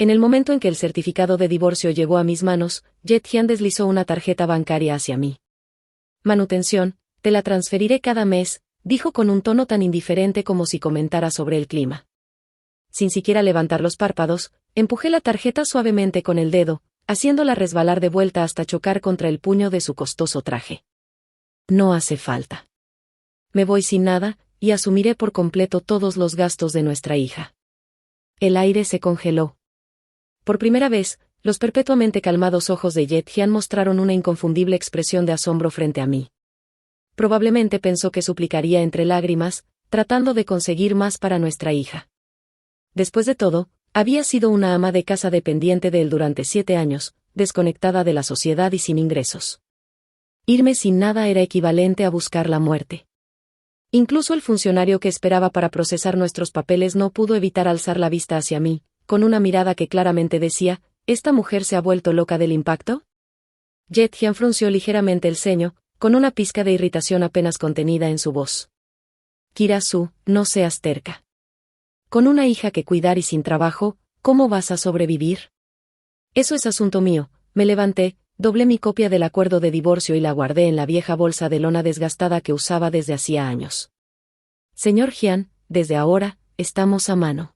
En el momento en que el certificado de divorcio llegó a mis manos, Jet Hyun deslizó una tarjeta bancaria hacia mí. Manutención, te la transferiré cada mes, dijo con un tono tan indiferente como si comentara sobre el clima. Sin siquiera levantar los párpados, empujé la tarjeta suavemente con el dedo, haciéndola resbalar de vuelta hasta chocar contra el puño de su costoso traje. No hace falta. Me voy sin nada, y asumiré por completo todos los gastos de nuestra hija. El aire se congeló. Por primera vez, los perpetuamente calmados ojos de Jet Hyun mostraron una inconfundible expresión de asombro frente a mí. Probablemente pensó que suplicaría entre lágrimas, tratando de conseguir más para nuestra hija. Después de todo, había sido una ama de casa dependiente de él durante 7 años, desconectada de la sociedad y sin ingresos. Irme sin nada era equivalente a buscar la muerte. Incluso el funcionario que esperaba para procesar nuestros papeles no pudo evitar alzar la vista hacia mí, con una mirada que claramente decía, ¿esta mujer se ha vuelto loca del impacto? Jet Hyun frunció ligeramente el ceño, con una pizca de irritación apenas contenida en su voz. Kira-su, no seas terca. Con una hija que cuidar y sin trabajo, ¿cómo vas a sobrevivir? Eso es asunto mío. Me levanté, doblé mi copia del acuerdo de divorcio y la guardé en la vieja bolsa de lona desgastada que usaba desde hacía años. Señor Hyun, desde ahora, estamos a mano.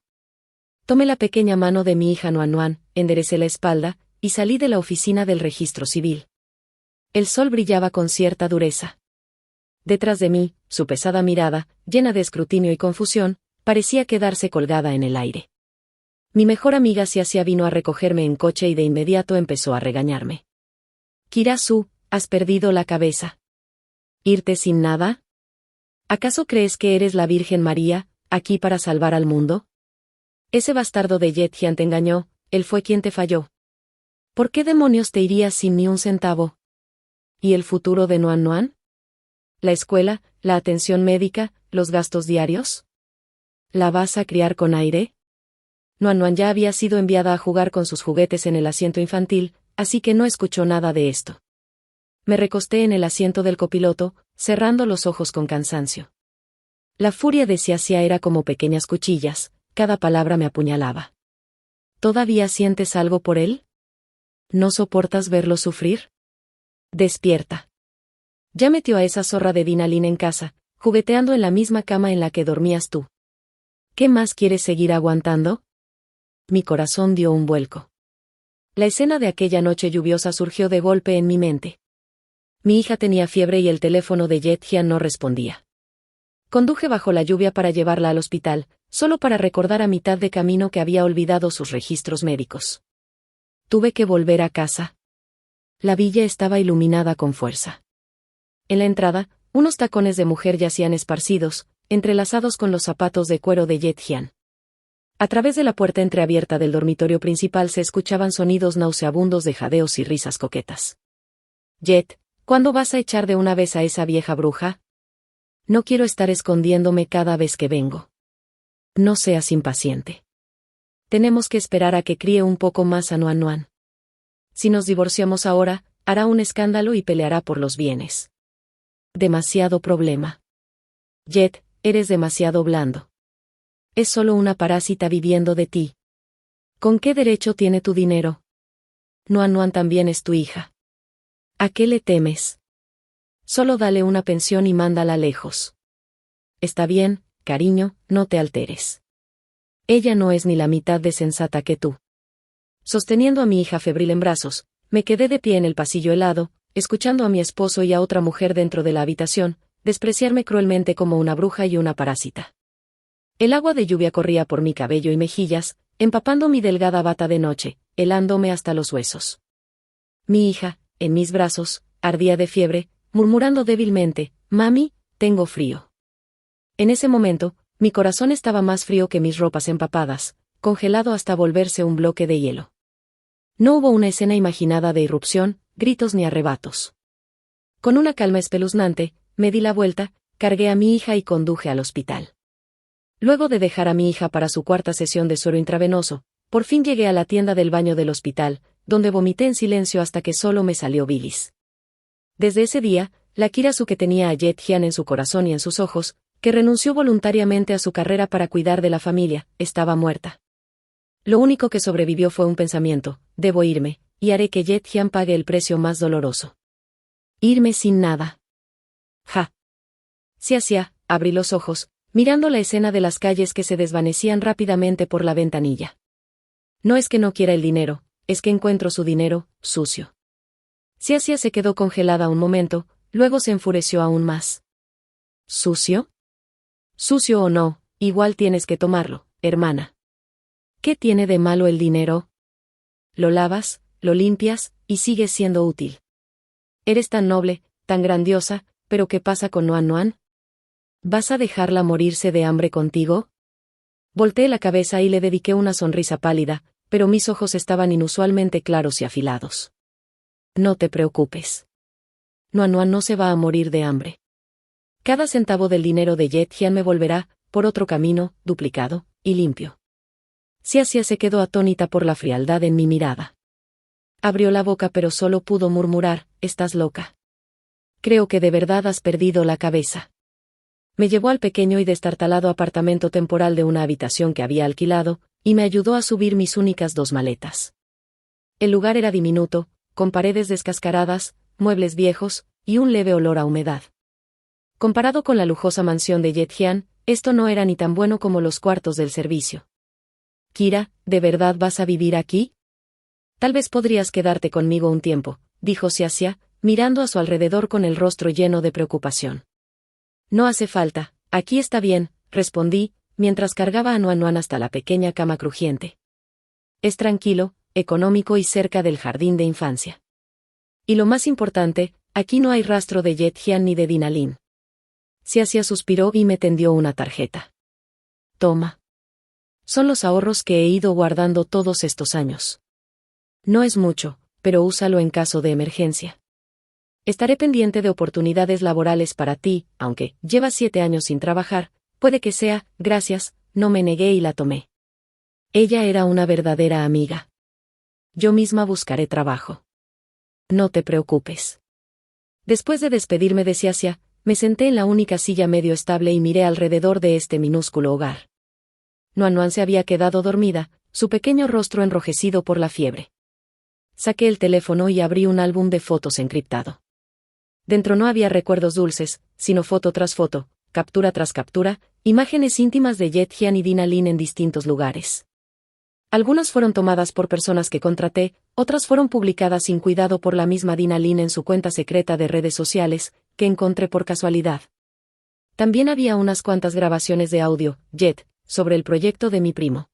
Tomé la pequeña mano de mi hija Noan, enderecé la espalda, y salí de la oficina del registro civil. El sol brillaba con cierta dureza. Detrás de mí, su pesada mirada, llena de escrutinio y confusión, parecía quedarse colgada en el aire. Mi mejor amiga Sia vino a recogerme en coche y de inmediato empezó a regañarme. Kira-su, has perdido la cabeza. ¿Irte sin nada? ¿Acaso crees que eres la Virgen María, aquí para salvar al mundo? Ese bastardo de Jet Hyun te engañó, él fue quien te falló. ¿Por qué demonios te irías sin ni un centavo? ¿Y el futuro de Noan? ¿La escuela, la atención médica, los gastos diarios? ¿La vas a criar con aire? Noan ya había sido enviada a jugar con sus juguetes en el asiento infantil, así que no escuchó nada de esto. Me recosté en el asiento del copiloto, cerrando los ojos con cansancio. La furia de Sia era como pequeñas cuchillas, cada palabra me apuñalaba. ¿Todavía sientes algo por él? ¿No soportas verlo sufrir? Despierta. Ya metió a esa zorra de Dinalín en casa, jugueteando en la misma cama en la que dormías tú. ¿Qué más quieres seguir aguantando? Mi corazón dio un vuelco. La escena de aquella noche lluviosa surgió de golpe en mi mente. Mi hija tenía fiebre y el teléfono de Jet Hyun no respondía. Conduje bajo la lluvia para llevarla al hospital, solo para recordar a mitad de camino que había olvidado sus registros médicos. Tuve que volver a casa. La villa estaba iluminada con fuerza. En la entrada, unos tacones de mujer yacían esparcidos, entrelazados con los zapatos de cuero de Jet Hyun. A través de la puerta entreabierta del dormitorio principal se escuchaban sonidos nauseabundos de jadeos y risas coquetas. Jet, ¿cuándo vas a echar de una vez a esa vieja bruja? No quiero estar escondiéndome cada vez que vengo. No seas impaciente. Tenemos que esperar a que críe un poco más a Noan. Si nos divorciamos ahora, hará un escándalo y peleará por los bienes. Demasiado problema. Jet, eres demasiado blando. Es solo una parásita viviendo de ti. ¿Con qué derecho tiene tu dinero? Noan también es tu hija. ¿A qué le temes? Solo dale una pensión y mándala lejos. Está bien, cariño, no te alteres. Ella no es ni la mitad de sensata que tú. Sosteniendo a mi hija febril en brazos, me quedé de pie en el pasillo helado, escuchando a mi esposo y a otra mujer dentro de la habitación, despreciarme cruelmente como una bruja y una parásita. El agua de lluvia corría por mi cabello y mejillas, empapando mi delgada bata de noche, helándome hasta los huesos. Mi hija, en mis brazos, ardía de fiebre, murmurando débilmente, «Mami, tengo frío». En ese momento, mi corazón estaba más frío que mis ropas empapadas, congelado hasta volverse un bloque de hielo. No hubo una escena imaginada de irrupción, gritos ni arrebatos. Con una calma espeluznante, me di la vuelta, cargué a mi hija y conduje al hospital. Luego de dejar a mi hija para su cuarta sesión de suero intravenoso, por fin llegué a la tienda del baño del hospital, donde vomité en silencio hasta que solo me salió bilis. Desde ese día, la Kira-su que tenía a Jet Hyun en su corazón y en sus ojos, que renunció voluntariamente a su carrera para cuidar de la familia, estaba muerta. Lo único que sobrevivió fue un pensamiento: debo irme, y haré que Jet Hian pague el precio más doloroso. Irme sin nada. Ja. Xia, abrí los ojos, mirando la escena de las calles que se desvanecían rápidamente por la ventanilla. No es que no quiera el dinero, es que encuentro su dinero sucio. Xia se quedó congelada un momento, luego se enfureció aún más. ¿Sucio? Sucio o no, igual tienes que tomarlo, hermana. ¿Qué tiene de malo el dinero? Lo lavas, lo limpias, y sigues siendo útil. Eres tan noble, tan grandiosa, pero ¿qué pasa con Noan? ¿Vas a dejarla morirse de hambre contigo? Volteé la cabeza y le dediqué una sonrisa pálida, pero mis ojos estaban inusualmente claros y afilados. No te preocupes. Noan no se va a morir de hambre. Cada centavo del dinero de Jet Hian me volverá, por otro camino, duplicado y limpio. Xia se quedó atónita por la frialdad en mi mirada. Abrió la boca pero solo pudo murmurar: «¿Estás loca? Creo que de verdad has perdido la cabeza». Me llevó al pequeño y destartalado apartamento temporal de una habitación que había alquilado, y me ayudó a subir mis únicas 2 maletas. El lugar era diminuto, con paredes descascaradas, muebles viejos, y un leve olor a humedad. Comparado con la lujosa mansión de Jet Hian, esto no era ni tan bueno como los cuartos del servicio. «Kira, ¿de verdad vas a vivir aquí? Tal vez podrías quedarte conmigo un tiempo», dijo Xia, mirando a su alrededor con el rostro lleno de preocupación. «No hace falta, aquí está bien», respondí, mientras cargaba a Noan hasta la pequeña cama crujiente. Es tranquilo, económico y cerca del jardín de infancia. Y lo más importante, aquí no hay rastro de Jet Hian ni de Dinalin. Xia suspiró y me tendió una tarjeta. «Toma. Son los ahorros que he ido guardando todos estos años. No es mucho, pero úsalo en caso de emergencia. Estaré pendiente de oportunidades laborales para ti, aunque llevas 7 años sin trabajar, puede que sea». «Gracias», no me negué y la tomé. Ella era una verdadera amiga. «Yo misma buscaré trabajo. No te preocupes». Después de despedirme de Xia, me senté en la única silla medio estable y miré alrededor de este minúsculo hogar. Noan se había quedado dormida, su pequeño rostro enrojecido por la fiebre. Saqué el teléfono y abrí un álbum de fotos encriptado. Dentro no había recuerdos dulces, sino foto tras foto, captura tras captura, imágenes íntimas de Jet Hian y Dinalin en distintos lugares. Algunas fueron tomadas por personas que contraté, otras fueron publicadas sin cuidado por la misma Dinalin en su cuenta secreta de redes sociales, que encontré por casualidad. También había unas cuantas grabaciones de audio, Jet, sobre el proyecto de mi primo.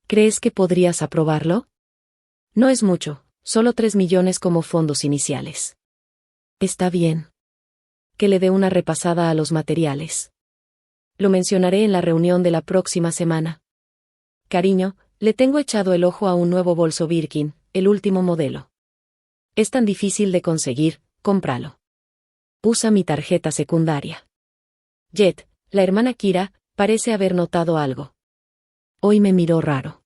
¿Crees que podrías aprobarlo? No es mucho, solo 3 millones como fondos iniciales. Está bien. Que le dé una repasada a los materiales. Lo mencionaré en la reunión de la próxima semana. Cariño, le tengo echado el ojo a un nuevo bolso Birkin, el último modelo. Es tan difícil de conseguir, cómpralo. Usa mi tarjeta secundaria. Jet, la hermana Kira, parece haber notado algo. Hoy me miró raro.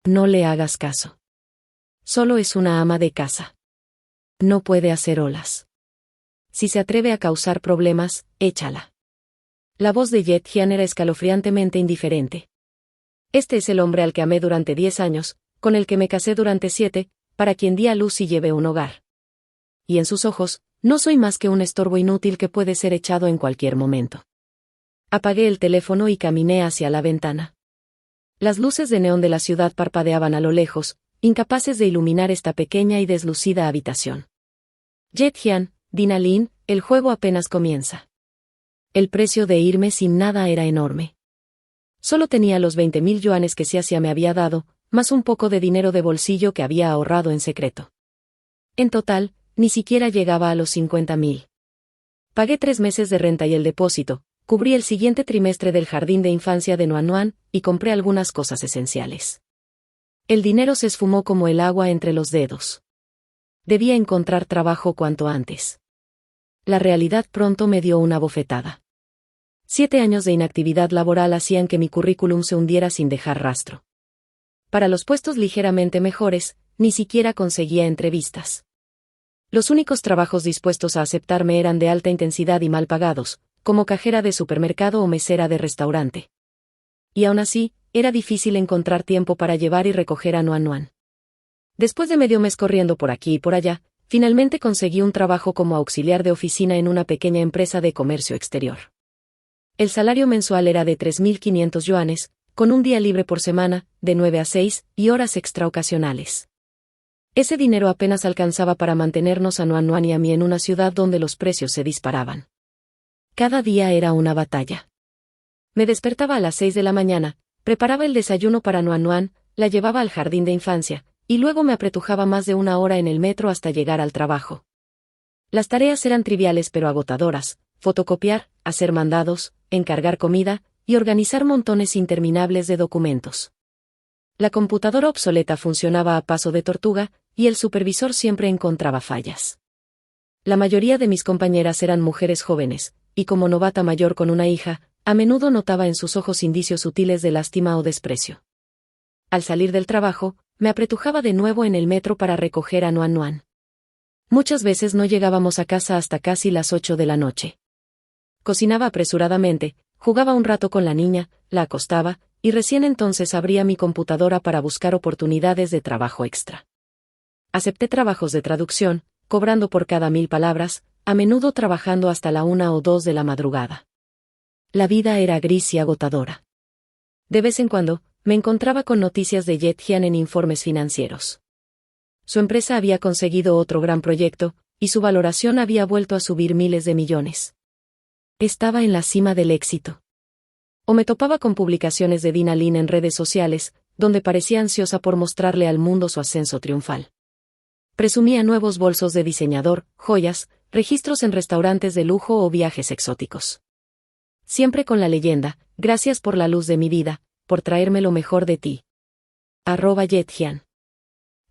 No le hagas caso. Solo es una ama de casa. No puede hacer olas. Si se atreve a causar problemas, échala. La voz de Jet Hian era escalofriantemente indiferente. Este es el hombre al que amé durante 10 años, con el que me casé durante 7, para quien di a luz y llevé un hogar. Y en sus ojos, no soy más que un estorbo inútil que puede ser echado en cualquier momento. Apagué el teléfono y caminé hacia la ventana. Las luces de neón de la ciudad parpadeaban a lo lejos, incapaces de iluminar esta pequeña y deslucida habitación. Jet Hian, Dinalin, el juego apenas comienza. El precio de irme sin nada era enorme. Solo tenía los 20.000 yuanes que Xia me había dado, más un poco de dinero de bolsillo que había ahorrado en secreto. En total, ni siquiera llegaba a los 50.000. Pagué 3 meses de renta y el depósito, cubrí el siguiente trimestre del jardín de infancia de Noan y compré algunas cosas esenciales. El dinero se esfumó como el agua entre los dedos. Debía encontrar trabajo cuanto antes. La realidad pronto me dio una bofetada. 7 años de inactividad laboral hacían que mi currículum se hundiera sin dejar rastro. Para los puestos ligeramente mejores, ni siquiera conseguía entrevistas. Los únicos trabajos dispuestos a aceptarme eran de alta intensidad y mal pagados, como cajera de supermercado o mesera de restaurante. Y aún así, era difícil encontrar tiempo para llevar y recoger a Nuan Nuan. Después de medio mes corriendo por aquí y por allá, finalmente conseguí un trabajo como auxiliar de oficina en una pequeña empresa de comercio exterior. El salario mensual era de 3.500 yuanes, con un día libre por semana, de 9 a 6, y horas extra ocasionales. Ese dinero apenas alcanzaba para mantenernos a Nuan Nuan y a mí en una ciudad donde los precios se disparaban. Cada día era una batalla. Me despertaba a las 6 de la mañana, preparaba el desayuno para Nuan Nuan, la llevaba al jardín de infancia, y luego me apretujaba más de una hora en el metro hasta llegar al trabajo. Las tareas eran triviales pero agotadoras: fotocopiar, hacer mandados, encargar comida, y organizar montones interminables de documentos. La computadora obsoleta funcionaba a paso de tortuga, y el supervisor siempre encontraba fallas. La mayoría de mis compañeras eran mujeres jóvenes, y como novata mayor con una hija, a menudo notaba en sus ojos indicios sutiles de lástima o desprecio. Al salir del trabajo, me apretujaba de nuevo en el metro para recoger a Nuan Nuan. Muchas veces no llegábamos a casa hasta casi las 8 de la noche. Cocinaba apresuradamente, jugaba un rato con la niña, la acostaba, y recién entonces abría mi computadora para buscar oportunidades de trabajo extra. Acepté trabajos de traducción, cobrando por cada 1000 palabras, a menudo trabajando hasta la 1 o 2 de la madrugada. La vida era gris y agotadora. De vez en cuando, me encontraba con noticias de Jet Hian en informes financieros. Su empresa había conseguido otro gran proyecto, y su valoración había vuelto a subir miles de millones. Estaba en la cima del éxito. O me topaba con publicaciones de Dina Lin en redes sociales, donde parecía ansiosa por mostrarle al mundo su ascenso triunfal. Presumía nuevos bolsos de diseñador, joyas, registros en restaurantes de lujo o viajes exóticos. Siempre con la leyenda: gracias por la luz de mi vida, por traerme lo mejor de ti. @Jet Hian.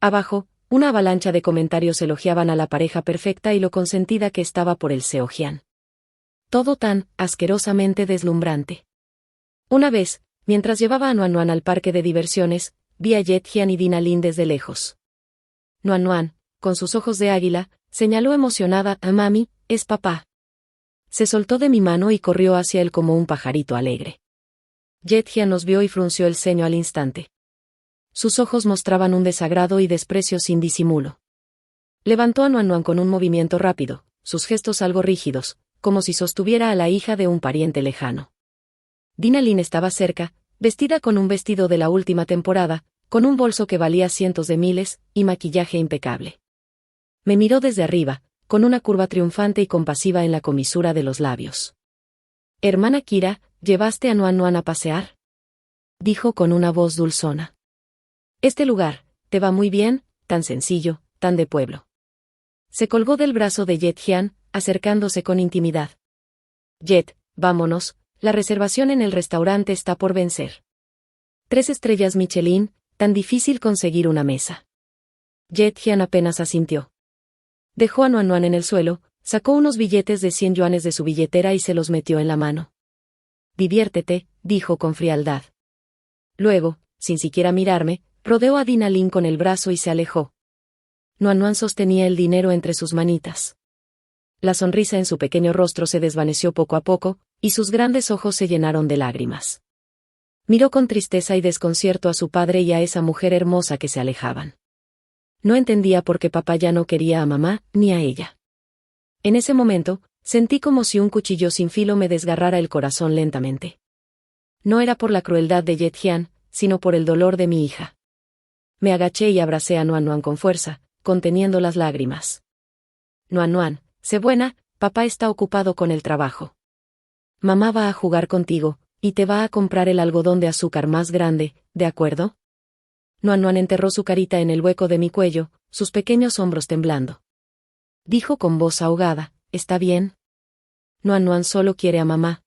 Abajo, una avalancha de comentarios elogiaban a la pareja perfecta y lo consentida que estaba por el Seo Hian. Todo tan asquerosamente deslumbrante. Una vez, mientras llevaba a Nuan Nuan al parque de diversiones, vi a Jet Hian y Dina Lin desde lejos. Nuan Nuan, con sus ojos de águila, señaló emocionada: «Mami, es papá». Se soltó de mi mano y corrió hacia él como un pajarito alegre. Jet Hian nos vio y frunció el ceño al instante. Sus ojos mostraban un desagrado y desprecio sin disimulo. Levantó a Nuan Nuan con un movimiento rápido, sus gestos algo rígidos, como si sostuviera a la hija de un pariente lejano. Dina Lin estaba cerca, vestida con un vestido de la última temporada, con un bolso que valía cientos de miles, y maquillaje impecable. Me miró desde arriba, con una curva triunfante y compasiva en la comisura de los labios. «Hermana Kira, ¿llevaste a Nuan Nuan a pasear?», dijo con una voz dulzona. «Este lugar, te va muy bien, tan sencillo, tan de pueblo». Se colgó del brazo de Jet Hian, acercándose con intimidad. «Jet, vámonos, la reservación en el restaurante está por vencer». 3 estrellas Michelin, tan difícil conseguir una mesa. Jet Hian apenas asintió. Dejó a Nuan Nuan en el suelo, sacó unos billetes de 100 yuanes de su billetera y se los metió en la mano. «Diviértete», dijo con frialdad. Luego, sin siquiera mirarme, rodeó a Dina Lin con el brazo y se alejó. Nuan Nuan sostenía el dinero entre sus manitas. La sonrisa en su pequeño rostro se desvaneció poco a poco, y sus grandes ojos se llenaron de lágrimas. Miró con tristeza y desconcierto a su padre y a esa mujer hermosa que se alejaban. No entendía por qué papá ya no quería a mamá, ni a ella. En ese momento, sentí como si un cuchillo sin filo me desgarrara el corazón lentamente. No era por la crueldad de Jet Hian, sino por el dolor de mi hija. Me agaché y abracé a Nuan Nuan con fuerza, conteniendo las lágrimas. «Nuan Nuan, sé buena, papá está ocupado con el trabajo. Mamá va a jugar contigo, y te va a comprar el algodón de azúcar más grande, ¿de acuerdo?». Nuan Nuan enterró su carita en el hueco de mi cuello, sus pequeños hombros temblando. Dijo con voz ahogada: «¿Está bien?». Nuan Nuan solo quiere a mamá.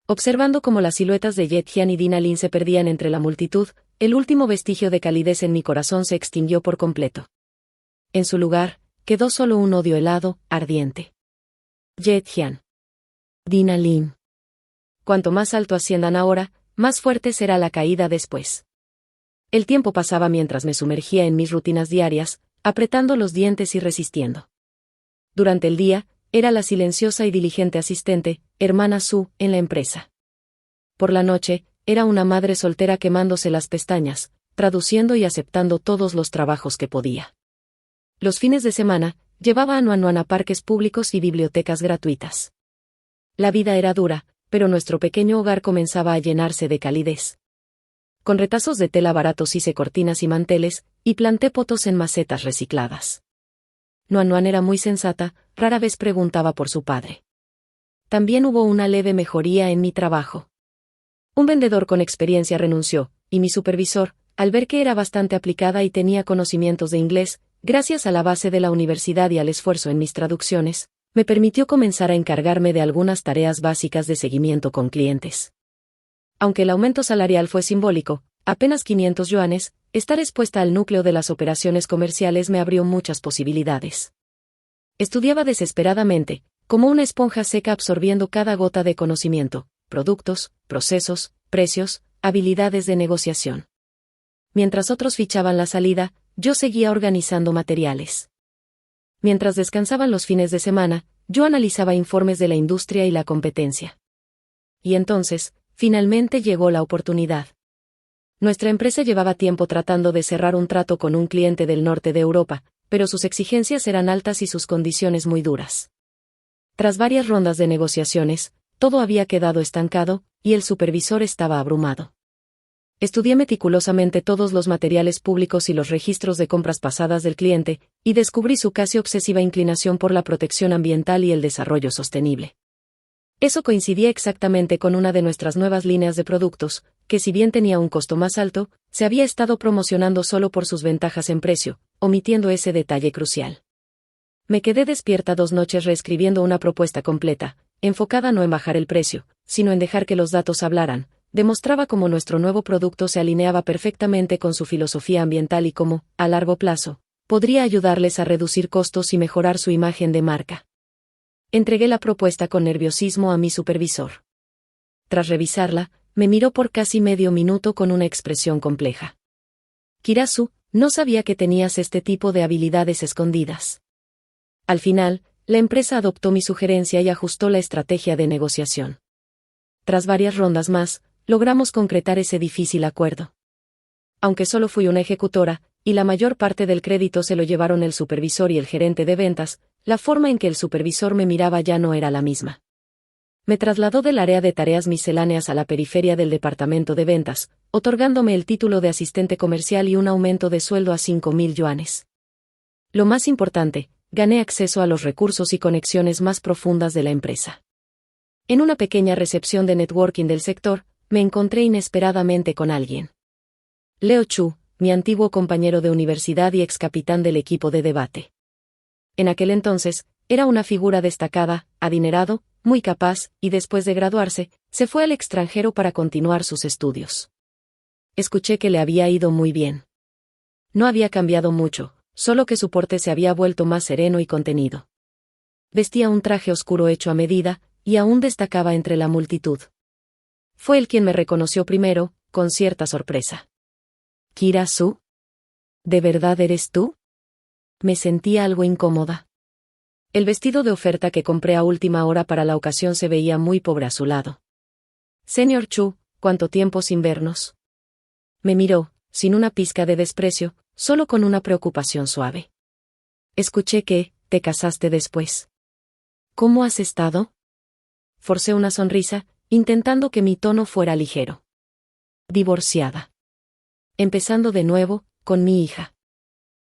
Observando cómo las siluetas de Jet Hian y Dina Lin se perdían entre la multitud, el último vestigio de calidez en mi corazón se extinguió por completo. En su lugar, quedó solo un odio helado, ardiente. Jet Hian. Dina Lin. Cuanto más alto asciendan ahora, más fuerte será la caída después. El tiempo pasaba mientras me sumergía en mis rutinas diarias, apretando los dientes y resistiendo. Durante el día, era la silenciosa y diligente asistente, hermana Su, en la empresa. Por la noche, era una madre soltera quemándose las pestañas, traduciendo y aceptando todos los trabajos que podía. Los fines de semana, llevaba a Nuan a parques públicos y bibliotecas gratuitas. La vida era dura, pero nuestro pequeño hogar comenzaba a llenarse de calidez. Con retazos de tela baratos hice cortinas y manteles, y planté potos en macetas recicladas. Nuan era muy sensata, rara vez preguntaba por su padre. También hubo una leve mejoría en mi trabajo. Un vendedor con experiencia renunció, y mi supervisor, al ver que era bastante aplicada y tenía conocimientos de inglés, gracias a la base de la universidad y al esfuerzo en mis traducciones, me permitió comenzar a encargarme de algunas tareas básicas de seguimiento con clientes. Aunque el aumento salarial fue simbólico, apenas 500 yuanes, estar expuesta al núcleo de las operaciones comerciales me abrió muchas posibilidades. Estudiaba desesperadamente, como una esponja seca absorbiendo cada gota de conocimiento, productos, procesos, precios, habilidades de negociación. Mientras otros fichaban la salida, yo seguía organizando materiales. Mientras descansaban los fines de semana, yo analizaba informes de la industria y la competencia. Y entonces, finalmente llegó la oportunidad. Nuestra empresa llevaba tiempo tratando de cerrar un trato con un cliente del norte de Europa, pero sus exigencias eran altas y sus condiciones muy duras. Tras varias rondas de negociaciones, todo había quedado estancado, y el supervisor estaba abrumado. Estudié meticulosamente todos los materiales públicos y los registros de compras pasadas del cliente, y descubrí su casi obsesiva inclinación por la protección ambiental y el desarrollo sostenible. Eso coincidía exactamente con una de nuestras nuevas líneas de productos, que si bien tenía un costo más alto, se había estado promocionando solo por sus ventajas en precio, omitiendo ese detalle crucial. Me quedé despierta 2 noches reescribiendo una propuesta completa, enfocada no en bajar el precio, sino en dejar que los datos hablaran. Demostraba cómo nuestro nuevo producto se alineaba perfectamente con su filosofía ambiental y cómo, a largo plazo, podría ayudarles a reducir costos y mejorar su imagen de marca. Entregué la propuesta con nerviosismo a mi supervisor. Tras revisarla, me miró por casi medio minuto con una expresión compleja. Kirasu, no sabía que tenías este tipo de habilidades escondidas. Al final, la empresa adoptó mi sugerencia y ajustó la estrategia de negociación. Tras varias rondas más, logramos concretar ese difícil acuerdo. Aunque solo fui una ejecutora, y la mayor parte del crédito se lo llevaron el supervisor y el gerente de ventas, la forma en que el supervisor me miraba ya no era la misma. Me trasladó del área de tareas misceláneas a la periferia del departamento de ventas, otorgándome el título de asistente comercial y un aumento de sueldo a 5.000 yuanes. Lo más importante, gané acceso a los recursos y conexiones más profundas de la empresa. En una pequeña recepción de networking del sector, me encontré inesperadamente con alguien. Leo Chu, mi antiguo compañero de universidad y ex capitán del equipo de debate. En aquel entonces, era una figura destacada, adinerado, muy capaz, y después de graduarse, se fue al extranjero para continuar sus estudios. Escuché que le había ido muy bien. No había cambiado mucho, solo que su porte se había vuelto más sereno y contenido. Vestía un traje oscuro hecho a medida, y aún destacaba entre la multitud. Fue él quien me reconoció primero, con cierta sorpresa. ¿Kirasu? ¿De verdad eres tú? Me sentía algo incómoda. El vestido de oferta que compré a última hora para la ocasión se veía muy pobre a su lado. Señor Chu, ¿cuánto tiempo sin vernos? Me miró, sin una pizca de desprecio, solo con una preocupación suave. Escuché que, te casaste después. ¿Cómo has estado? Forcé una sonrisa, intentando que mi tono fuera ligero. Divorciada. Empezando de nuevo, con mi hija.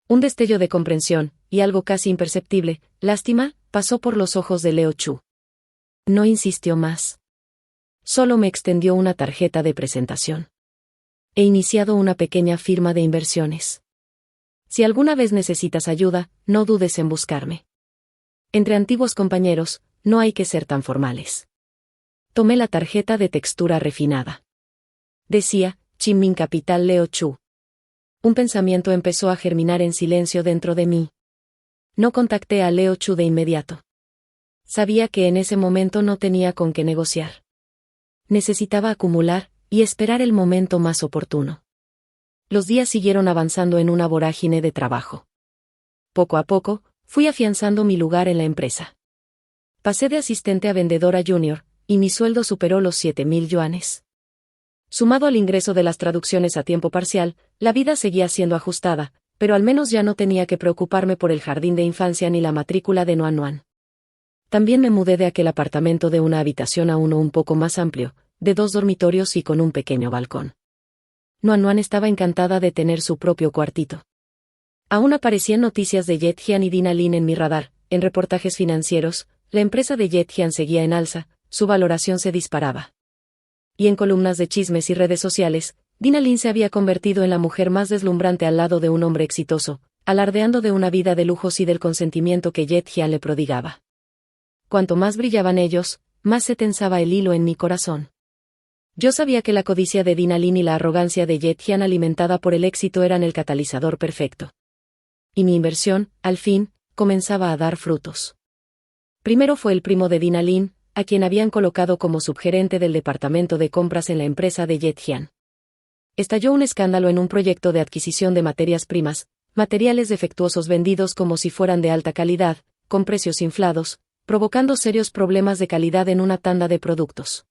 Un destello de comprensión, y algo casi imperceptible, lástima, pasó por los ojos de Leo Chu. No insistió más. Solo me extendió una tarjeta de presentación. He iniciado una pequeña firma de inversiones. Si alguna vez necesitas ayuda, no dudes en buscarme. Entre antiguos compañeros, no hay que ser tan formales. Tomé la tarjeta de textura refinada. Decía, Chinmin Capital Leo Chu. Un pensamiento empezó a germinar en silencio dentro de mí. No contacté a Leo Chu de inmediato. Sabía que en ese momento no tenía con qué negociar. Necesitaba acumular, y esperar el momento más oportuno. Los días siguieron avanzando en una vorágine de trabajo. Poco a poco, fui afianzando mi lugar en la empresa. Pasé de asistente a vendedora junior, y mi sueldo superó los 7.000 yuanes. Sumado al ingreso de las traducciones a tiempo parcial, la vida seguía siendo ajustada, pero al menos ya no tenía que preocuparme por el jardín de infancia ni la matrícula de Noan Noan. También me mudé de aquel apartamento de una habitación a uno un poco más amplio, de 2 dormitorios y con un pequeño balcón. Noan Noan estaba encantada de tener su propio cuartito. Aún aparecían noticias de Yet-Hyan y Dina Lin en mi radar, en reportajes financieros, la empresa de Yet-Hyan seguía en alza, su valoración se disparaba. Y en columnas de chismes y redes sociales, Dina Lin se había convertido en la mujer más deslumbrante al lado de un hombre exitoso, alardeando de una vida de lujos y del consentimiento que Yet-Hyan le prodigaba. Cuanto más brillaban ellos, más se tensaba el hilo en mi corazón. Yo sabía que la codicia de Dina Lin y la arrogancia de Yet-Hyan alimentada por el éxito eran el catalizador perfecto. Y mi inversión, al fin, comenzaba a dar frutos. Primero fue el primo de Dina Lin, a quien habían colocado como subgerente del departamento de compras en la empresa de Yet-Hyan. Estalló un escándalo en un proyecto de adquisición de materias primas, materiales defectuosos vendidos como si fueran de alta calidad, con precios inflados, provocando serios problemas de calidad en una tanda de productos.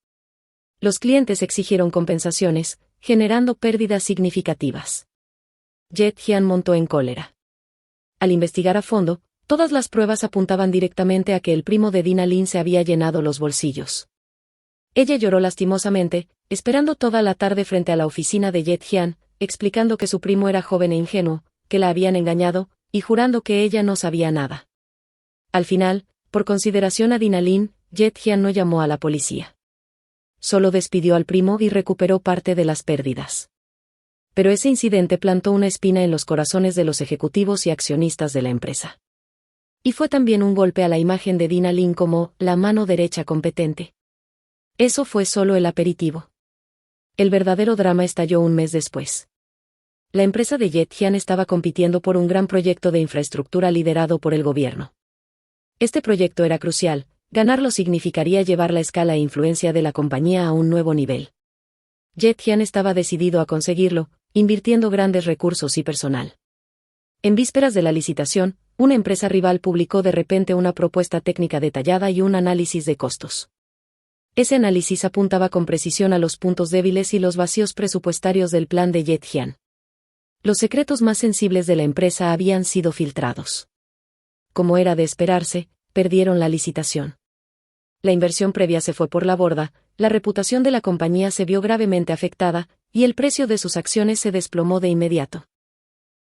Los clientes exigieron compensaciones, generando pérdidas significativas. Yet-Hyan montó en cólera. Al investigar a fondo, todas las pruebas apuntaban directamente a que el primo de Dina Lin se había llenado los bolsillos. Ella lloró lastimosamente, esperando toda la tarde frente a la oficina de Yet-Hyan, explicando que su primo era joven e ingenuo, que la habían engañado, y jurando que ella no sabía nada. Al final, por consideración a Dina Lin, Yet-Hyan no llamó a la policía. Solo despidió al primo y recuperó parte de las pérdidas. Pero ese incidente plantó una espina en los corazones de los ejecutivos y accionistas de la empresa. Y fue también un golpe a la imagen de Dina Lin como la mano derecha competente. Eso fue solo el aperitivo. El verdadero drama estalló un mes después. La empresa de Yet-Hyan estaba compitiendo por un gran proyecto de infraestructura liderado por el gobierno. Este proyecto era crucial, ganarlo significaría llevar la escala e influencia de la compañía a un nuevo nivel. Yet-Hyan estaba decidido a conseguirlo, invirtiendo grandes recursos y personal. En vísperas de la licitación, una empresa rival publicó de repente una propuesta técnica detallada y un análisis de costos. Ese análisis apuntaba con precisión a los puntos débiles y los vacíos presupuestarios del plan de Yet-Hyan. Los secretos más sensibles de la empresa habían sido filtrados. Como era de esperarse, perdieron la licitación. La inversión previa se fue por la borda, la reputación de la compañía se vio gravemente afectada, y el precio de sus acciones se desplomó de inmediato.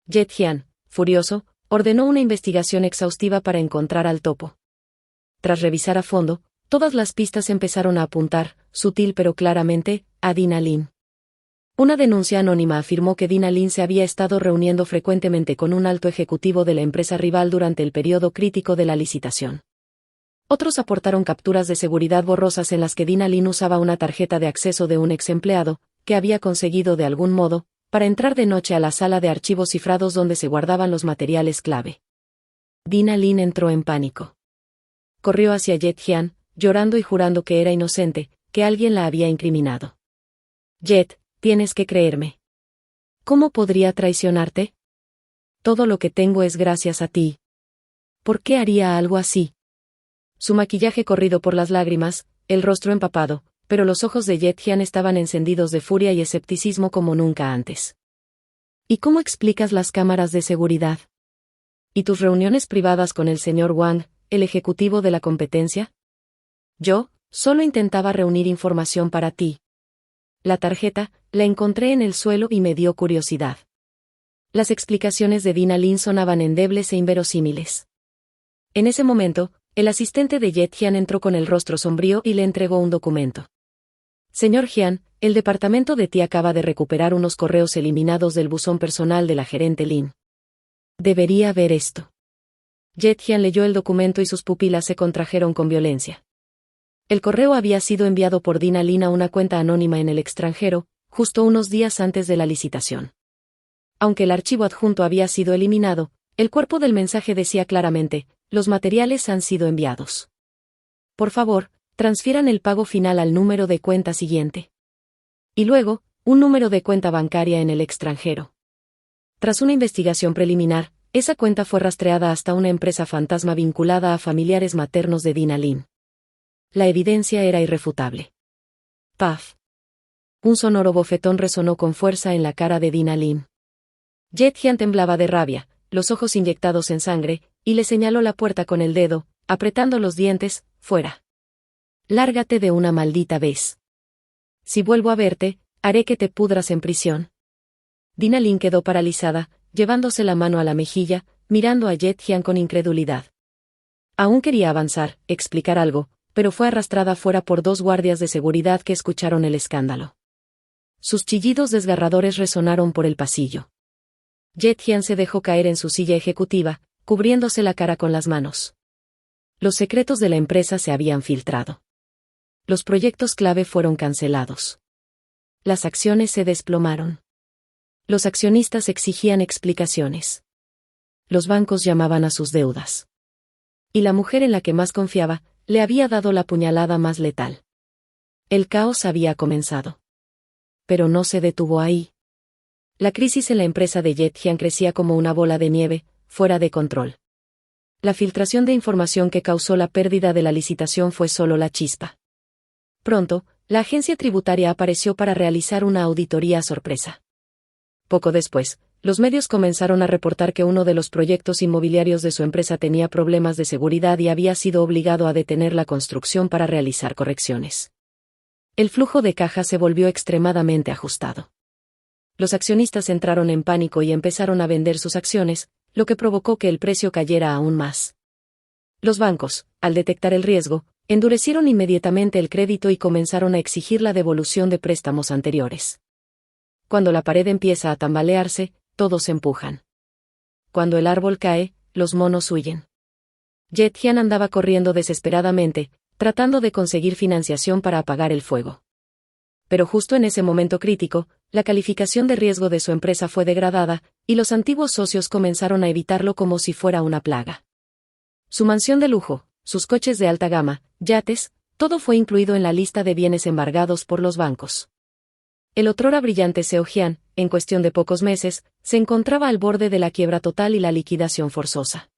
Yet-Hyan, furioso, ordenó una investigación exhaustiva para encontrar al topo. Tras revisar a fondo, todas las pistas empezaron a apuntar, sutil pero claramente, a Dina Lin. Una denuncia anónima afirmó que Dina Lin se había estado reuniendo frecuentemente con un alto ejecutivo de la empresa rival durante el periodo crítico de la licitación. Otros aportaron capturas de seguridad borrosas en las que Dina Lin usaba una tarjeta de acceso de un ex empleado, que había conseguido de algún modo, para entrar de noche a la sala de archivos cifrados donde se guardaban los materiales clave. Dina Lin entró en pánico. Corrió hacia Yet-Hyan, llorando y jurando que era inocente, que alguien la había incriminado. Jet, tienes que creerme. ¿Cómo podría traicionarte? Todo lo que tengo es gracias a ti. ¿Por qué haría algo así? Su maquillaje corrido por las lágrimas, el rostro empapado, pero los ojos de Yet-Hyan estaban encendidos de furia y escepticismo como nunca antes. ¿Y cómo explicas las cámaras de seguridad? ¿Y tus reuniones privadas con el señor Wang, el ejecutivo de la competencia? Yo, solo intentaba reunir información para ti. La tarjeta, la encontré en el suelo y me dio curiosidad. Las explicaciones de Dina Lin sonaban endebles e inverosímiles. En ese momento, el asistente de Yet-Hyan entró con el rostro sombrío y le entregó un documento. Señor Hyan, el departamento de TI acaba de recuperar unos correos eliminados del buzón personal de la gerente Lin. Debería ver esto. Yet-Hyan leyó el documento y sus pupilas se contrajeron con violencia. El correo había sido enviado por Dina Lin a una cuenta anónima en el extranjero, justo unos días antes de la licitación. Aunque el archivo adjunto había sido eliminado, el cuerpo del mensaje decía claramente: los materiales han sido enviados. Por favor, transfieran el pago final al número de cuenta siguiente. Y luego, un número de cuenta bancaria en el extranjero. Tras una investigación preliminar, esa cuenta fue rastreada hasta una empresa fantasma vinculada a familiares maternos de Dina Lin. La evidencia era irrefutable. Paf. Un sonoro bofetón resonó con fuerza en la cara de Dina Lin. Jet Hian temblaba de rabia, los ojos inyectados en sangre, y le señaló la puerta con el dedo, apretando los dientes. Fuera. Lárgate de una maldita vez. Si vuelvo a verte, haré que te pudras en prisión. Dina Lin quedó paralizada, llevándose la mano a la mejilla, mirando a Jet Hian con incredulidad. Aún quería avanzar, explicar algo, pero fue arrastrada fuera por 2 guardias de seguridad que escucharon el escándalo. Sus chillidos desgarradores resonaron por el pasillo. Jet Hian se dejó caer en su silla ejecutiva, cubriéndose la cara con las manos. Los secretos de la empresa se habían filtrado. Los proyectos clave fueron cancelados. Las acciones se desplomaron. Los accionistas exigían explicaciones. Los bancos llamaban a sus deudas. Y la mujer en la que más confiaba, le había dado la puñalada más letal. El caos había comenzado. Pero no se detuvo ahí. La crisis en la empresa de Jet Hian crecía como una bola de nieve, fuera de control. La filtración de información que causó la pérdida de la licitación fue solo la chispa. Pronto, la agencia tributaria apareció para realizar una auditoría sorpresa. Poco después, los medios comenzaron a reportar que uno de los proyectos inmobiliarios de su empresa tenía problemas de seguridad y había sido obligado a detener la construcción para realizar correcciones. El flujo de caja se volvió extremadamente ajustado. Los accionistas entraron en pánico y empezaron a vender sus acciones, lo que provocó que el precio cayera aún más. Los bancos, al detectar el riesgo, endurecieron inmediatamente el crédito y comenzaron a exigir la devolución de préstamos anteriores. Cuando la pared empieza a tambalearse, todos empujan. Cuando el árbol cae, los monos huyen. Jet Hian andaba corriendo desesperadamente, tratando de conseguir financiación para apagar el fuego. Pero justo en ese momento crítico, la calificación de riesgo de su empresa fue degradada, y los antiguos socios comenzaron a evitarlo como si fuera una plaga. Su mansión de lujo, sus coches de alta gama, yates, todo fue incluido en la lista de bienes embargados por los bancos. El otrora brillante Seo Hian, en cuestión de pocos meses, se encontraba al borde de la quiebra total y la liquidación forzosa.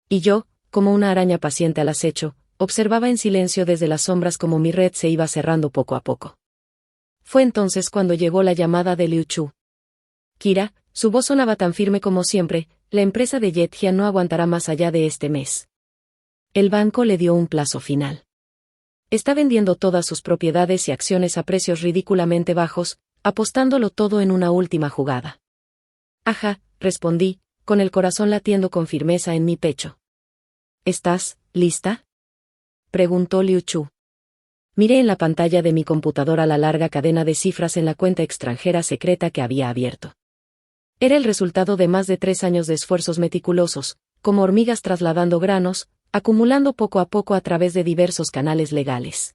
Y yo, como una araña paciente al acecho, observaba en silencio desde las sombras como mi red se iba cerrando poco a poco. Fue entonces cuando llegó la llamada de Liu Chu. Kira, su voz sonaba tan firme como siempre, la empresa de Jet Hian no aguantará más allá de este mes. El banco le dio un plazo final. Está vendiendo todas sus propiedades y acciones a precios ridículamente bajos, apostándolo todo en una última jugada. Ajá, respondí, con el corazón latiendo con firmeza en mi pecho. ¿Estás lista?, preguntó Liu Chu. Miré en la pantalla de mi computadora la larga cadena de cifras en la cuenta extranjera secreta que había abierto. Era el resultado de más de 3 años de esfuerzos meticulosos, como hormigas trasladando granos, acumulando poco a poco a través de diversos canales legales.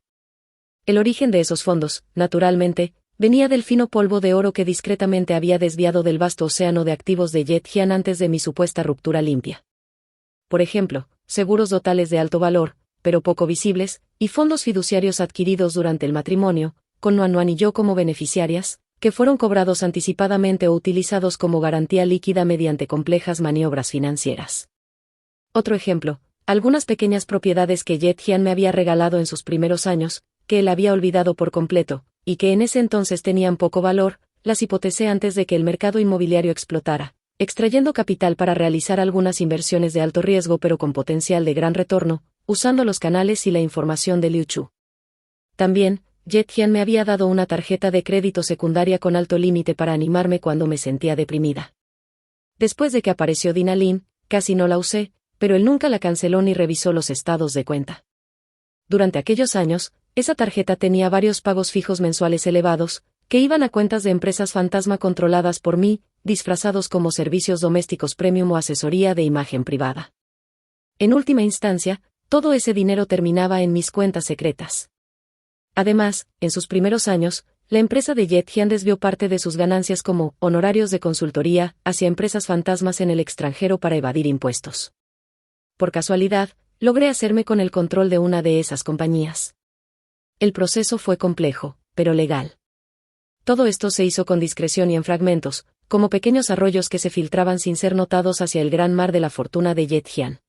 El origen de esos fondos, naturalmente, venía del fino polvo de oro que discretamente había desviado del vasto océano de activos de Jet Hian antes de mi supuesta ruptura limpia. Por ejemplo, seguros totales de alto valor, pero poco visibles, y fondos fiduciarios adquiridos durante el matrimonio, con Nuan Nuan y yo como beneficiarias, que fueron cobrados anticipadamente o utilizados como garantía líquida mediante complejas maniobras financieras. Otro ejemplo, algunas pequeñas propiedades que Jet Hian me había regalado en sus primeros años, que él había olvidado por completo, y que en ese entonces tenían poco valor, las hipotecé antes de que el mercado inmobiliario explotara, extrayendo capital para realizar algunas inversiones de alto riesgo pero con potencial de gran retorno, usando los canales y la información de Liu Chu. También, Jet Hian me había dado una tarjeta de crédito secundaria con alto límite para animarme cuando me sentía deprimida. Después de que apareció Dina Lin, casi no la usé, pero él nunca la canceló ni revisó los estados de cuenta. Durante aquellos años, esa tarjeta tenía varios pagos fijos mensuales elevados, que iban a cuentas de empresas fantasma controladas por mí, disfrazados como servicios domésticos premium o asesoría de imagen privada. En última instancia, todo ese dinero terminaba en mis cuentas secretas. Además, en sus primeros años, la empresa de Jet Hian desvió parte de sus ganancias como honorarios de consultoría hacia empresas fantasmas en el extranjero para evadir impuestos. Por casualidad, logré hacerme con el control de una de esas compañías. El proceso fue complejo, pero legal. Todo esto se hizo con discreción y en fragmentos, como pequeños arroyos que se filtraban sin ser notados hacia el gran mar de la fortuna de Jet Hian.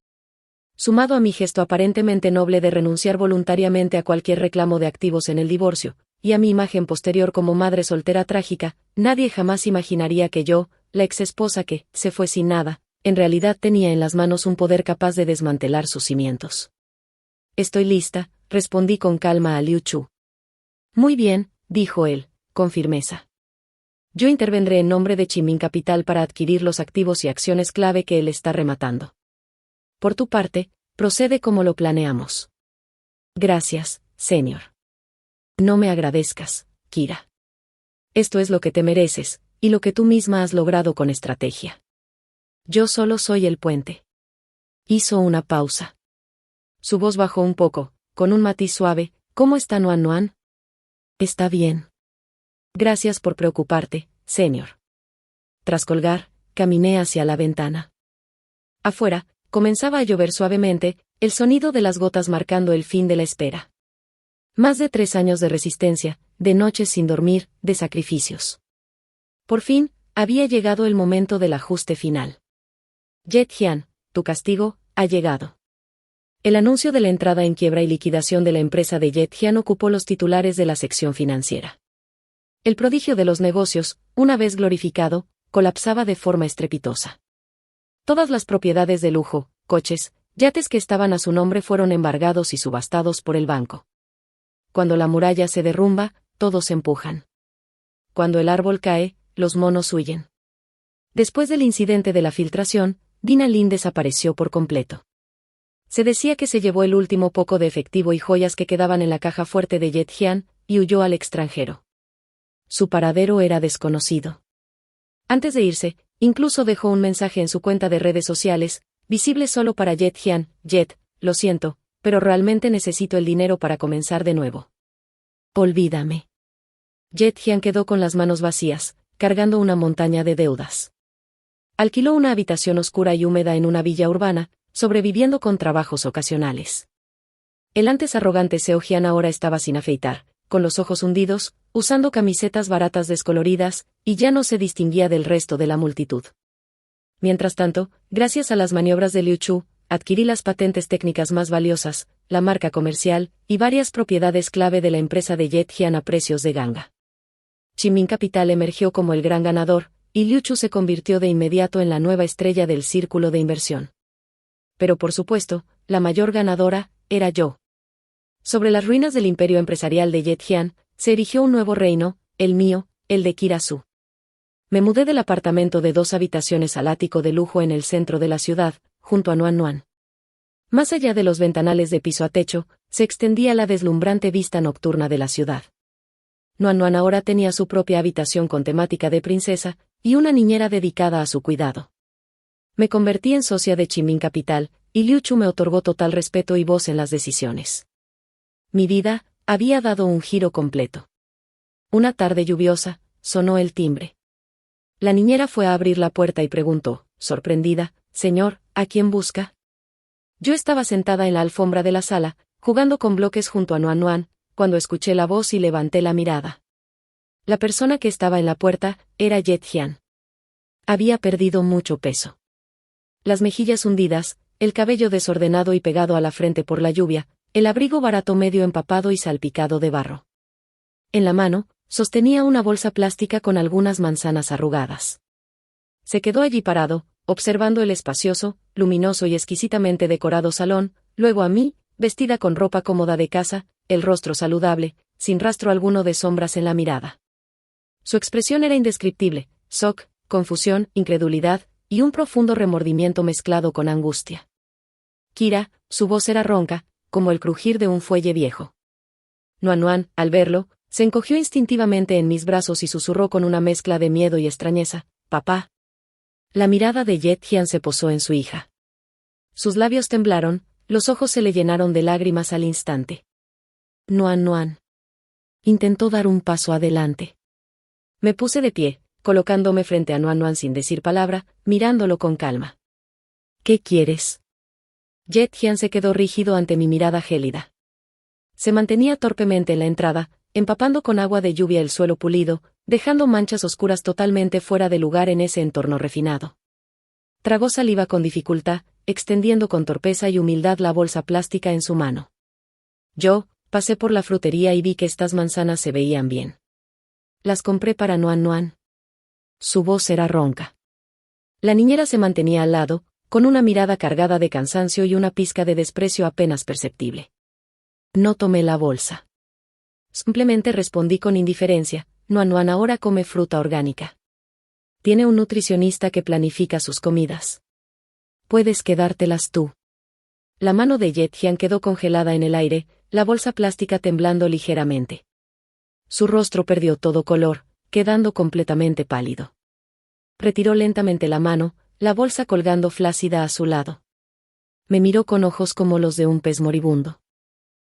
Sumado a mi gesto aparentemente noble de renunciar voluntariamente a cualquier reclamo de activos en el divorcio, y a mi imagen posterior como madre soltera trágica, nadie jamás imaginaría que yo, la exesposa que se fue sin nada, en realidad tenía en las manos un poder capaz de desmantelar sus cimientos. Estoy lista, respondí con calma a Liu Chu. Muy bien, dijo él, con firmeza. Yo intervendré en nombre de Chiming Capital para adquirir los activos y acciones clave que él está rematando. Por tu parte, procede como lo planeamos. Gracias, señor. No me agradezcas, Kira. Esto es lo que te mereces, y lo que tú misma has logrado con estrategia. Yo solo soy el puente. Hizo una pausa. Su voz bajó un poco, con un matiz suave. ¿Cómo está Nuan Nuan? Está bien. Gracias por preocuparte, señor. Tras colgar, caminé hacia la ventana. Afuera, comenzaba a llover suavemente, el sonido de las gotas marcando el fin de la espera. Más de 3 años de resistencia, de noches sin dormir, de sacrificios. Por fin, había llegado el momento del ajuste final. Jet Hian, tu castigo, ha llegado. El anuncio de la entrada en quiebra y liquidación de la empresa de Jet Hian ocupó los titulares de la sección financiera. El prodigio de los negocios, una vez glorificado, colapsaba de forma estrepitosa. Todas las propiedades de lujo, coches, yates que estaban a su nombre fueron embargados y subastados por el banco. Cuando la muralla se derrumba, todos empujan. Cuando el árbol cae, los monos huyen. Después del incidente de la filtración, Dina Lin desapareció por completo. Se decía que se llevó el último poco de efectivo y joyas que quedaban en la caja fuerte de Jet Hian, y huyó al extranjero. Su paradero era desconocido. Antes de irse, incluso dejó un mensaje en su cuenta de redes sociales, visible solo para Jet Hian: Jet, lo siento, pero realmente necesito el dinero para comenzar de nuevo. Olvídame. Jet Hian quedó con las manos vacías, cargando una montaña de deudas. Alquiló una habitación oscura y húmeda en una villa urbana, sobreviviendo con trabajos ocasionales. El antes arrogante Seo Jian ahora estaba sin afeitar, con los ojos hundidos, usando camisetas baratas descoloridas, y ya no se distinguía del resto de la multitud. Mientras tanto, gracias a las maniobras de Liu Chu, adquirí las patentes técnicas más valiosas, la marca comercial, y varias propiedades clave de la empresa de Jet Hian a precios de ganga. Chiming Capital emergió como el gran ganador, y Liu Chu se convirtió de inmediato en la nueva estrella del círculo de inversión. Pero por supuesto, la mayor ganadora era yo. Sobre las ruinas del imperio empresarial de Jet Hian, se erigió un nuevo reino, el mío, el de Kira Su. Me mudé del apartamento de 2 habitaciones al ático de lujo en el centro de la ciudad, junto a Nuan Nuan. Más allá de los ventanales de piso a techo, se extendía la deslumbrante vista nocturna de la ciudad. Nuan Nuan ahora tenía su propia habitación con temática de princesa, y una niñera dedicada a su cuidado. Me convertí en socia de Chiming Capital, y Liu Chu me otorgó total respeto y voz en las decisiones. Mi vida había dado un giro completo. Una tarde lluviosa, sonó el timbre. La niñera fue a abrir la puerta y preguntó, sorprendida: «Señor, ¿a quién busca?». Yo estaba sentada en la alfombra de la sala, jugando con bloques junto a Nuan Nuan, cuando escuché la voz y levanté la mirada. La persona que estaba en la puerta era Jet Hian. Había perdido mucho peso. Las mejillas hundidas, el cabello desordenado y pegado a la frente por la lluvia, el abrigo barato medio empapado y salpicado de barro. En la mano, sostenía una bolsa plástica con algunas manzanas arrugadas. Se quedó allí parado, observando el espacioso, luminoso y exquisitamente decorado salón, luego a mí, vestida con ropa cómoda de casa, el rostro saludable, sin rastro alguno de sombras en la mirada. Su expresión era indescriptible: shock, confusión, incredulidad, y un profundo remordimiento mezclado con angustia. Kira, su voz era ronca, como el crujir de un fuelle viejo. Nuan Nuan, al verlo, se encogió instintivamente en mis brazos y susurró con una mezcla de miedo y extrañeza: «Papá». La mirada de Jet Hian se posó en su hija. Sus labios temblaron, los ojos se le llenaron de lágrimas al instante. Nuan Nuan. Intentó dar un paso adelante. Me puse de pie, colocándome frente a Nuan Nuan sin decir palabra, mirándolo con calma. «¿Qué quieres?». Jet Hian se quedó rígido ante mi mirada gélida. Se mantenía torpemente en la entrada, empapando con agua de lluvia el suelo pulido, dejando manchas oscuras totalmente fuera de lugar en ese entorno refinado. Tragó saliva con dificultad, extendiendo con torpeza y humildad la bolsa plástica en su mano. Yo, pasé por la frutería y vi que estas manzanas se veían bien. Las compré para Nuan Nuan. Su voz era ronca. La niñera se mantenía al lado, con una mirada cargada de cansancio y una pizca de desprecio apenas perceptible. No tomé la bolsa. Simplemente respondí con indiferencia, Nuan Nuan ahora come fruta orgánica. Tiene un nutricionista que planifica sus comidas. Puedes quedártelas tú. La mano de Yetian quedó congelada en el aire, la bolsa plástica temblando ligeramente. Su rostro perdió todo color, quedando completamente pálido. Retiró lentamente la mano, la bolsa colgando flácida a su lado. Me miró con ojos como los de un pez moribundo.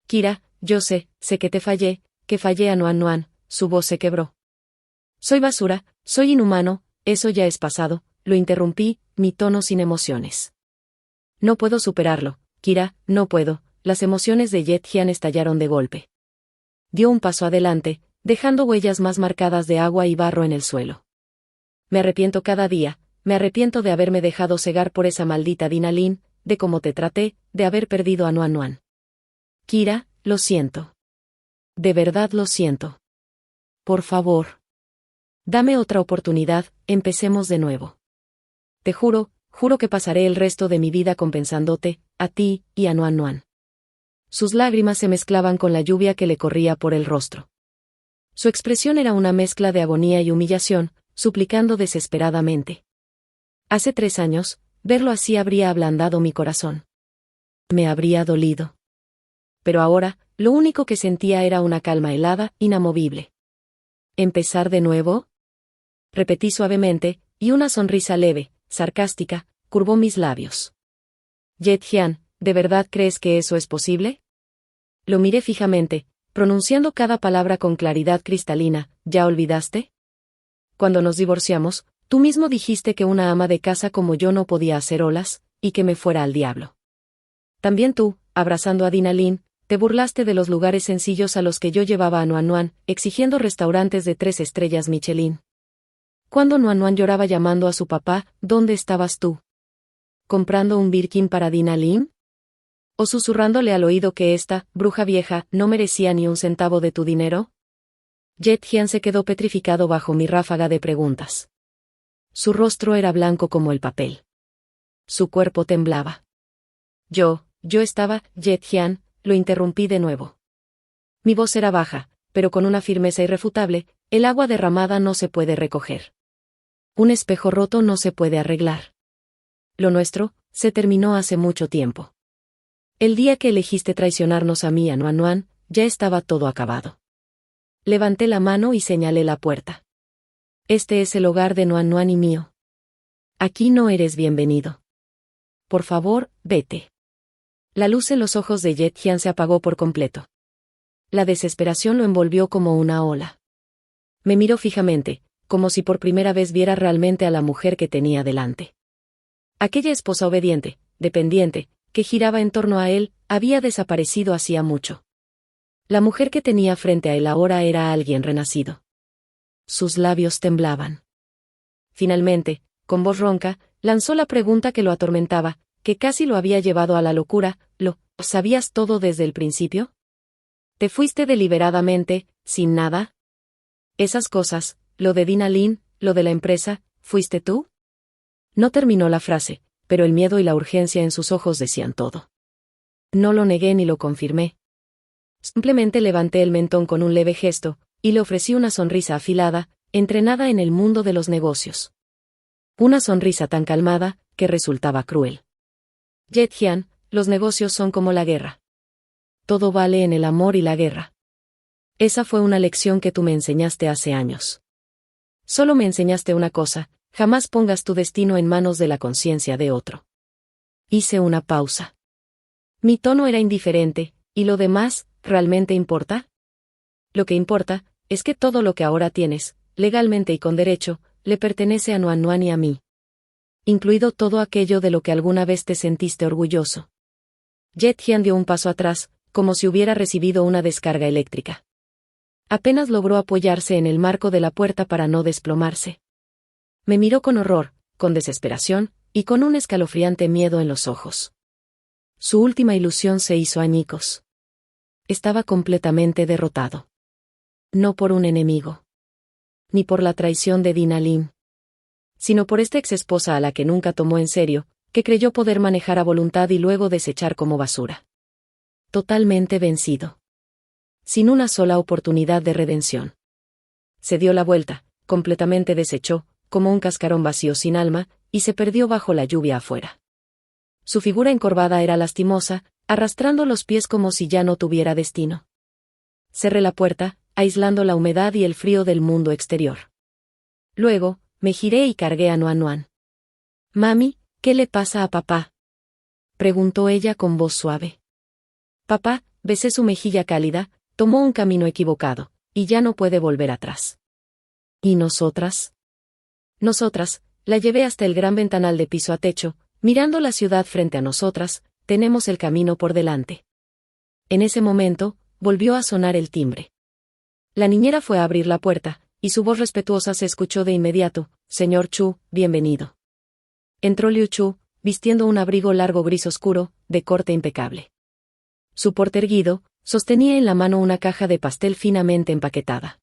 Kira, yo sé que te fallé, que fallé a Nuan Nuan, su voz se quebró. Soy basura, soy inhumano, eso ya es pasado, lo interrumpí, mi tono sin emociones. No puedo superarlo, Kira, no puedo, las emociones de Yetian estallaron de golpe. Dio un paso adelante, dejando huellas más marcadas de agua y barro en el suelo. Me arrepiento cada día, me arrepiento de haberme dejado cegar por esa maldita Dinalin, de cómo te traté, de haber perdido a Nuan Nuan. Kira, lo siento. De verdad lo siento. Por favor. Dame otra oportunidad, empecemos de nuevo. Te juro que pasaré el resto de mi vida compensándote, a ti, y a Nuan Nuan. Sus lágrimas se mezclaban con la lluvia que le corría por el rostro. Su expresión era una mezcla de agonía y humillación, suplicando desesperadamente. Hace 3 años, verlo así habría ablandado mi corazón. Me habría dolido. Pero ahora, lo único que sentía era una calma helada, inamovible. ¿Empezar de nuevo? Repetí suavemente, y una sonrisa leve, sarcástica, curvó mis labios. Yetian, ¿de verdad crees que eso es posible? Lo miré fijamente, pronunciando cada palabra con claridad cristalina. ¿Ya olvidaste? Cuando nos divorciamos, tú mismo dijiste que una ama de casa como yo no podía hacer olas, y que me fuera al diablo. También tú, abrazando a Dinalin, te burlaste de los lugares sencillos a los que yo llevaba a Nuan Nuan, exigiendo restaurantes de 3 estrellas Michelin. Cuando Nuan Nuan lloraba llamando a su papá, ¿dónde estabas tú? ¿Comprando un Birkin para Dinalin? ¿O susurrándole al oído que esta, bruja vieja, no merecía ni un centavo de tu dinero? Yetian se quedó petrificado bajo mi ráfaga de preguntas. Su rostro era blanco como el papel. Su cuerpo temblaba. Yo estaba, Yetian, lo interrumpí de nuevo. Mi voz era baja, pero con una firmeza irrefutable, el agua derramada no se puede recoger. Un espejo roto no se puede arreglar. Lo nuestro, se terminó hace mucho tiempo. El día que elegiste traicionarnos a mí y a Nuan Nuan, ya estaba todo acabado. Levanté la mano y señalé la puerta. Este es el hogar de Nuan Nuan y mío. Aquí no eres bienvenido. Por favor, vete. La luz en los ojos de Yetian se apagó por completo. La desesperación lo envolvió como una ola. Me miró fijamente, como si por primera vez viera realmente a la mujer que tenía delante. Aquella esposa obediente, dependiente, que giraba en torno a él, había desaparecido hacía mucho. La mujer que tenía frente a él ahora era alguien renacido. Sus labios temblaban. Finalmente, con voz ronca, lanzó la pregunta que lo atormentaba, que casi lo había llevado a la locura. ¿Lo sabías todo desde el principio? ¿Te fuiste deliberadamente, sin nada? Esas cosas, lo de Dinalin, lo de la empresa, ¿fuiste tú? No terminó la frase, pero el miedo y la urgencia en sus ojos decían todo. No lo negué ni lo confirmé. Simplemente levanté el mentón con un leve gesto, y le ofrecí una sonrisa afilada, entrenada en el mundo de los negocios. Una sonrisa tan calmada, que resultaba cruel. Yetian, los negocios son como la guerra. Todo vale en el amor y la guerra. Esa fue una lección que tú me enseñaste hace años. Solo me enseñaste una cosa, jamás pongas tu destino en manos de la conciencia de otro. Hice una pausa. Mi tono era indiferente, ¿y lo demás, realmente importa? Lo que importa, es que todo lo que ahora tienes, legalmente y con derecho, le pertenece a Nuan Nuan y a mí. Incluido todo aquello de lo que alguna vez te sentiste orgulloso. Yetian dio un paso atrás, como si hubiera recibido una descarga eléctrica. Apenas logró apoyarse en el marco de la puerta para no desplomarse. Me miró con horror, con desesperación, y con un escalofriante miedo en los ojos. Su última ilusión se hizo añicos. estaba completamente derrotado. No por un enemigo. Ni por la traición de Dina Lim. Sino por esta exesposa a la que nunca tomó en serio, que creyó poder manejar a voluntad y luego desechar como basura. Totalmente vencido. Sin una sola oportunidad de redención. Se dio la vuelta, completamente deshecho, como un cascarón vacío sin alma, y se perdió bajo la lluvia afuera. Su figura encorvada era lastimosa, arrastrando los pies como si ya no tuviera destino. Cerré la puerta, aislando la humedad y el frío del mundo exterior. Luego, me giré y cargué a Nuan Nuan. «Mami, ¿qué le pasa a papá?», preguntó ella con voz suave. Papá, besé su mejilla cálida, tomó un camino equivocado, y ya no puede volver atrás. ¿Y nosotras? Nosotras, la llevé hasta el gran ventanal de piso a techo, mirando la ciudad frente a nosotras, tenemos el camino por delante. En ese momento, volvió a sonar el timbre. La niñera fue a abrir la puerta, y su voz respetuosa se escuchó de inmediato: «Señor Chu, bienvenido». Entró Liu Chu, vistiendo un abrigo largo gris oscuro, de corte impecable. Su porte erguido, sostenía en la mano una caja de pastel finamente empaquetada.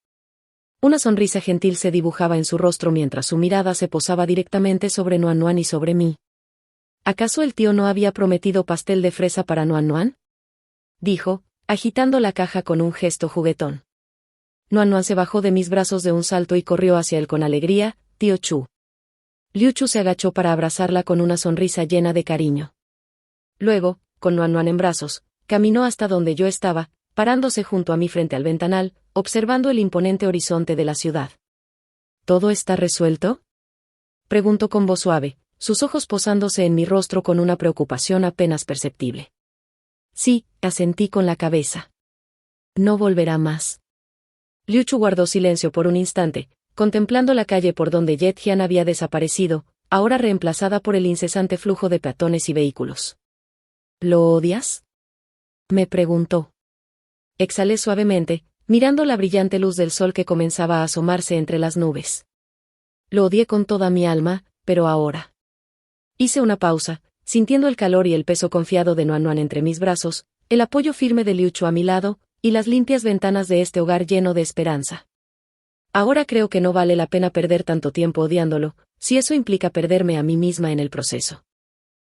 Una sonrisa gentil se dibujaba en su rostro mientras su mirada se posaba directamente sobre Nuan Nuan y sobre mí. ¿Acaso el tío no había prometido pastel de fresa para Nuan Nuan?, dijo, agitando la caja con un gesto juguetón. Nuan Nuan se bajó de mis brazos de un salto y corrió hacia él con alegría: «Tío Chu». Liu Chu se agachó para abrazarla con una sonrisa llena de cariño. Luego, con Nuan Nuan en brazos, caminó hasta donde yo estaba, parándose junto a mí frente al ventanal, observando el imponente horizonte de la ciudad. ¿Todo está resuelto?, preguntó con voz suave, sus ojos posándose en mi rostro con una preocupación apenas perceptible. Sí, asentí con la cabeza. No volverá más. Liu Chu guardó silencio por un instante, contemplando la calle por donde Jet Hian había desaparecido, ahora reemplazada por el incesante flujo de peatones y vehículos. ¿Lo odias?, me preguntó. Exhalé suavemente, mirando la brillante luz del sol que comenzaba a asomarse entre las nubes. Lo odié con toda mi alma, pero ahora. Hice una pausa, sintiendo el calor y el peso confiado de Nuan Nuan entre mis brazos, el apoyo firme de Liu Chu a mi lado, y las limpias ventanas de este hogar lleno de esperanza. Ahora creo que no vale la pena perder tanto tiempo odiándolo, si eso implica perderme a mí misma en el proceso.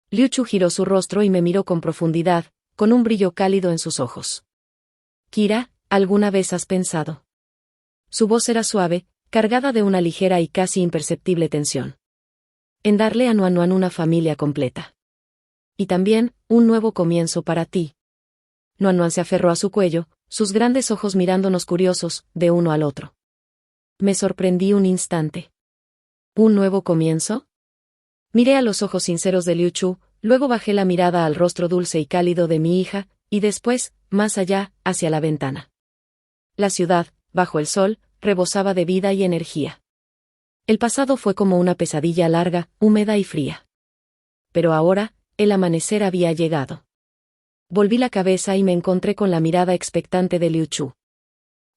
Liu Chu giró su rostro y me miró con profundidad, con un brillo cálido en sus ojos. «Kira, ¿alguna vez has pensado?». Su voz era suave, cargada de una ligera y casi imperceptible tensión. «En darle a Nuan Nuan una familia completa. Y también, un nuevo comienzo para ti». Nuan Nuan se aferró a su cuello, sus grandes ojos mirándonos curiosos, de uno al otro. Me sorprendí un instante. ¿Un nuevo comienzo? Miré a los ojos sinceros de Liu Chu, luego bajé la mirada al rostro dulce y cálido de mi hija, y después, más allá, hacia la ventana. La ciudad, bajo el sol, rebosaba de vida y energía. El pasado fue como una pesadilla larga, húmeda y fría. Pero ahora, el amanecer había llegado. Volví la cabeza y me encontré con la mirada expectante de Liu Chu.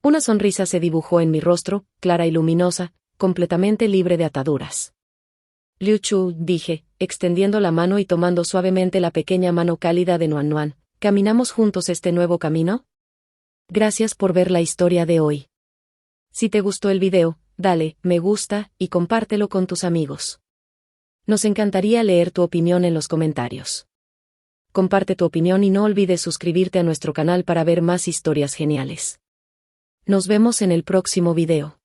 Una sonrisa se dibujó en mi rostro, clara y luminosa, completamente libre de ataduras. «Liu Chu», dije, extendiendo la mano y tomando suavemente la pequeña mano cálida de Nuan Nuan, ¿caminamos juntos este nuevo camino? Gracias por ver la historia de hoy. Si te gustó el video, dale me gusta y compártelo con tus amigos. Nos encantaría leer tu opinión en los comentarios. Comparte tu opinión y no olvides suscribirte a nuestro canal para ver más historias geniales. Nos vemos en el próximo video.